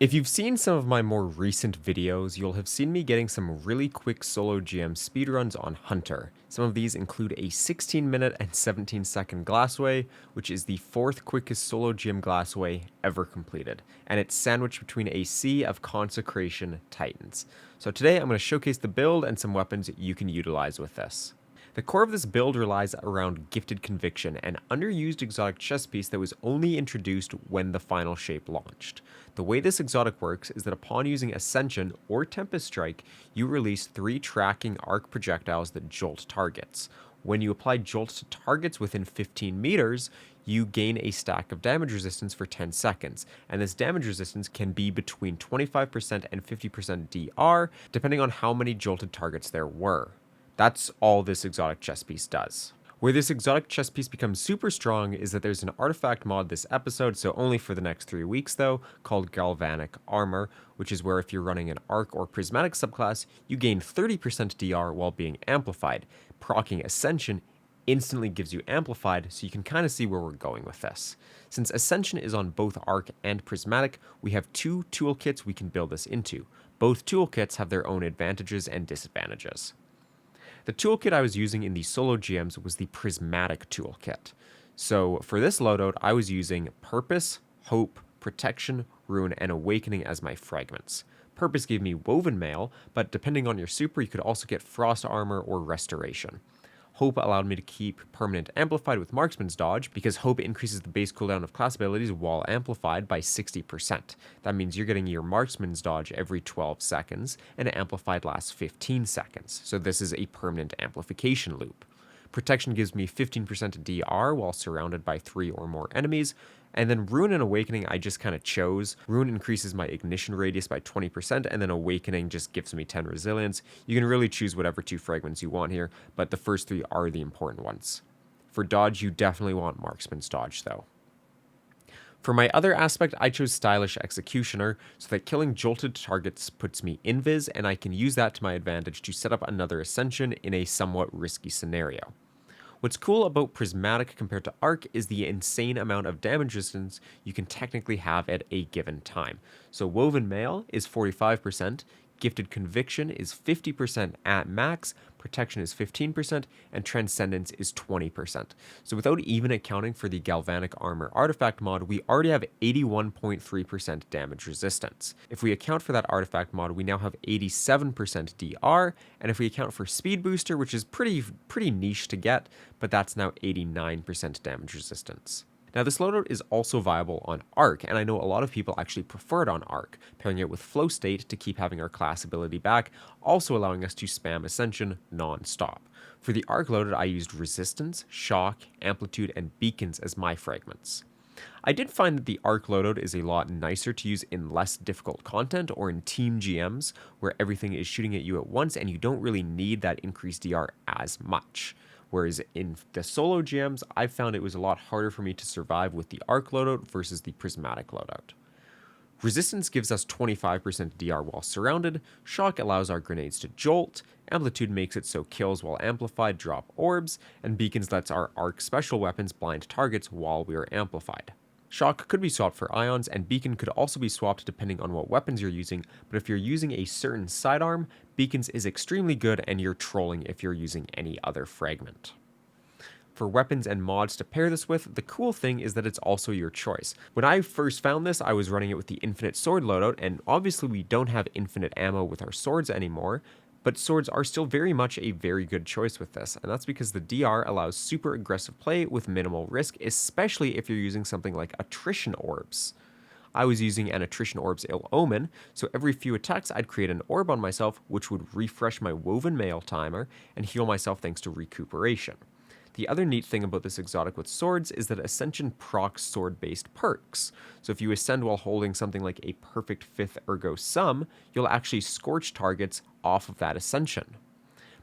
If you've seen some of my more recent videos, you'll have seen me getting some really quick solo GM speedruns on Hunter. Some of these include a 16-minute and 17-second Glassway, which is the 4th quickest solo GM Glassway ever completed, and it's sandwiched between a sea of Consecration Titans. So today I'm going to showcase the build and some weapons you can utilize with this. The core of this build relies around Gifted Conviction, an underused exotic chess piece that was only introduced when the final shape launched. The way this exotic works is that upon using Ascension or Tempest Strike, you release 3 tracking arc projectiles that jolt targets. When you apply jolt to targets within 15 meters, you gain a stack of damage resistance for 10 seconds, and this damage resistance can be between 25% and 50% DR, depending on how many jolted targets there were. That's all this exotic chess piece does. Where this exotic chess piece becomes super strong is that there's an artifact mod this episode, so only for the next 3 weeks though, called Galvanic Armor, which is where if you're running an Arc or Prismatic subclass, you gain 30% DR while being amplified. Proccing Ascension instantly gives you amplified, so you can kind of see where we're going with this. Since Ascension is on both Arc and Prismatic, we have 2 toolkits we can build this into. Both toolkits have their own advantages and disadvantages. The toolkit I was using in the solo GMs was the Prismatic Toolkit. So for this loadout, I was using Purpose, Hope, Protection, Ruin, and Awakening as my fragments. Purpose gave me Woven Mail, but depending on your super, you could also get Frost Armor or Restoration. Hope allowed me to keep permanent amplified with Marksman's Dodge, because Hope increases the base cooldown of class abilities while amplified by 60%. That means you're getting your Marksman's Dodge every 12 seconds, and amplified lasts 15 seconds, so this is a permanent amplification loop. Protection gives me 15% DR while surrounded by 3 or more enemies, and then Ruin and Awakening I just kind of chose. Ruin increases my ignition radius by 20%, and then Awakening just gives me 10 resilience. You can really choose whatever 2 fragments you want here, but the first 3 are the important ones. For dodge, you definitely want Marksman's Dodge though. For my other aspect, I chose Stylish Executioner, so that killing jolted targets puts me invis, and I can use that to my advantage to set up another Ascension in a somewhat risky scenario. What's cool about Prismatic compared to Arc is the insane amount of damage resistance you can technically have at a given time. So Woven Mail is 45%, Gifted Conviction is 50% at max, Protection is 15%, and Transcendence is 20%. So without even accounting for the Galvanic Armor artifact mod, we already have 81.3% damage resistance. If we account for that artifact mod, we now have 87% DR, and if we account for Speed Booster, which is pretty niche to get, but that's now 89% damage resistance. Now this loadout is also viable on Arc, and I know a lot of people actually prefer it on Arc, pairing it with Flow State to keep having our class ability back, also allowing us to spam Ascension non-stop. For the Arc loadout, I used Resistance, Shock, Amplitude, and Beacons as my fragments. I did find that the Arc loadout is a lot nicer to use in less difficult content or in team GMs, where everything is shooting at you at once and you don't really need that increased DR as much. Whereas in the solo GMs, I found it was a lot harder for me to survive with the Arc loadout versus the Prismatic loadout. Resistance gives us 25% DR while surrounded, Shock allows our grenades to jolt, Amplitude makes it so kills while amplified drop orbs, and Beacons lets our Arc special weapons blind targets while we are amplified. Shock could be swapped for Ions, and Beacon could also be swapped depending on what weapons you're using, but if you're using a certain sidearm, Beacons is extremely good and you're trolling if you're using any other fragment. For weapons and mods to pair this with, the cool thing is that it's also your choice. When I first found this, I was running it with the Infinite Sword loadout, and obviously we don't have infinite ammo with our swords anymore, but swords are still very much a very good choice with this, and that's because the DR allows super aggressive play with minimal risk, especially if you're using something like Attrition Orbs. I was using an Attrition Orb's Ill Omen, so every few attacks I'd create an orb on myself, which would refresh my Woven Mail timer and heal myself thanks to recuperation. The other neat thing about this exotic with swords is that Ascension procs sword-based perks. So if you ascend while holding something like a perfect 5th ergo sum, you'll actually scorch targets off of that Ascension.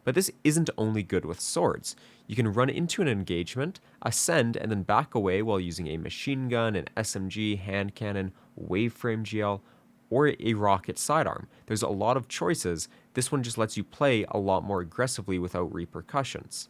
But this isn't only good with swords. You can run into an engagement, ascend, and then back away while using a machine gun, an SMG, hand cannon, waveframe GL, or a rocket sidearm. There's a lot of choices. This one just lets you play a lot more aggressively without repercussions.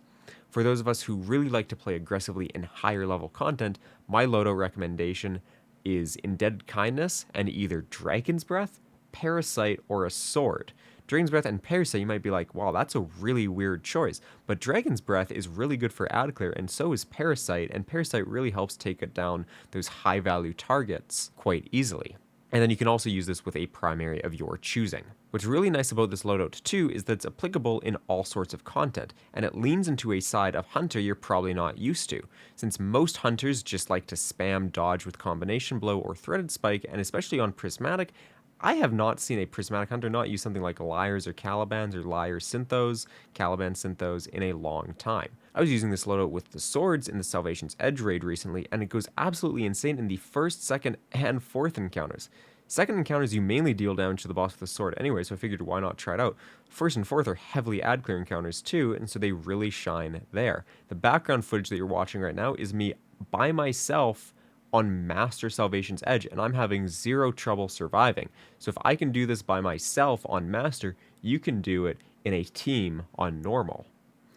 For those of us who really like to play aggressively in higher level content, my loadout recommendation is Indebted Kindness and either Dragon's Breath, Parasite, or a Sword. Dragon's Breath and Parasite, you might be like, wow, that's a really weird choice. But Dragon's Breath is really good for ad clear, and so is Parasite, and Parasite really helps take it down those high value targets quite easily. And then you can also use this with a primary of your choosing. What's really nice about this loadout too is that it's applicable in all sorts of content, and it leans into a side of Hunter you're probably not used to, since most Hunters just like to spam dodge with Combination Blow or Threaded Spike, and especially on Prismatic, I have not seen a Prismatic Hunter not use something like Liars or Calibans or Liar Synthos, Caliban Synthos in a long time. I was using this loadout with the swords in the Salvation's Edge raid recently, and it goes absolutely insane in the first, second, and fourth encounters. Second encounters, you mainly deal damage to the boss with the sword anyway, so I figured why not try it out. First and fourth are heavily ad clear encounters too, and so they really shine there. The background footage that you're watching right now is me by myself on Master Salvation's Edge, and I'm having zero trouble surviving. So if I can do this by myself on Master, you can do it in a team on Normal.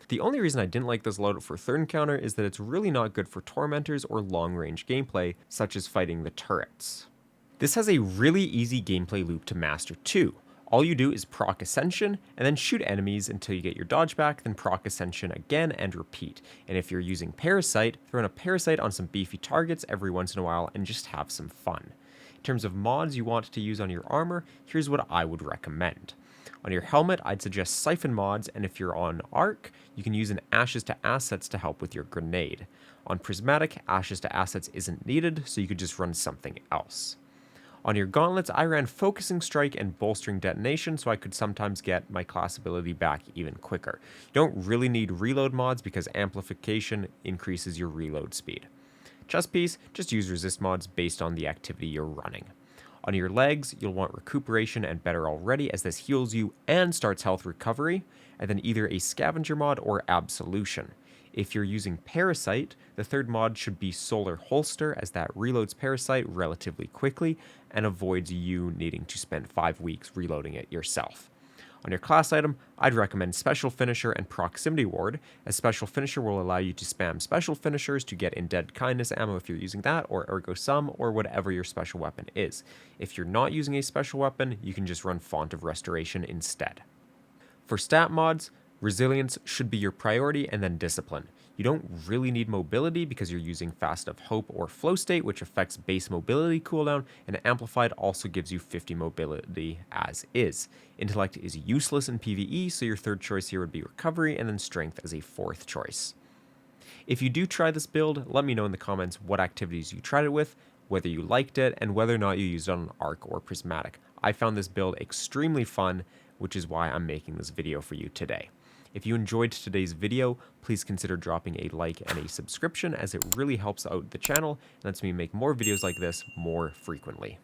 The only reason I didn't like this loadout for third encounter is that it's really not good for Tormentors or long-range gameplay, such as fighting the turrets. This has a really easy gameplay loop to master too. All you do is proc Ascension, and then shoot enemies until you get your dodge back, then proc Ascension again, and repeat. And if you're using Parasite, throw in a Parasite on some beefy targets every once in a while, and just have some fun. In terms of mods you want to use on your armor, here's what I would recommend. On your helmet, I'd suggest Siphon mods, and if you're on Arc, you can use an Ashes to Assets to help with your grenade. On Prismatic, Ashes to Assets isn't needed, so you could just run something else. On your gauntlets, I ran Focusing Strike and Bolstering Detonation, so I could sometimes get my class ability back even quicker. You don't really need reload mods because Amplification increases your reload speed. Chest piece, just use resist mods based on the activity you're running. On your legs, you'll want Recuperation and Better Already, as this heals you and starts health recovery, and then either a Scavenger mod or Absolution. If you're using Parasite, the third mod should be Solar Holster, as that reloads Parasite relatively quickly and avoids you needing to spend 5 weeks reloading it yourself. On your class item, I'd recommend Special Finisher and Proximity Ward, as Special Finisher will allow you to spam Special Finishers to get Indebted Kindness ammo if you're using that, or Ergo Sum, or whatever your special weapon is. If you're not using a special weapon, you can just run Font of Restoration instead. For stat mods, Resilience should be your priority, and then Discipline. You don't really need Mobility because you're using Fast of Hope or Flow State, which affects base mobility cooldown, and Amplified also gives you 50 mobility as is. Intellect is useless in PvE, so your third choice here would be Recovery, and then Strength as a fourth choice. If you do try this build, let me know in the comments what activities you tried it with, whether you liked it, and whether or not you used it on Arc or Prismatic. I found this build extremely fun, which is why I'm making this video for you today. If you enjoyed today's video, please consider dropping a like and a subscription, as it really helps out the channel and lets me make more videos like this more frequently.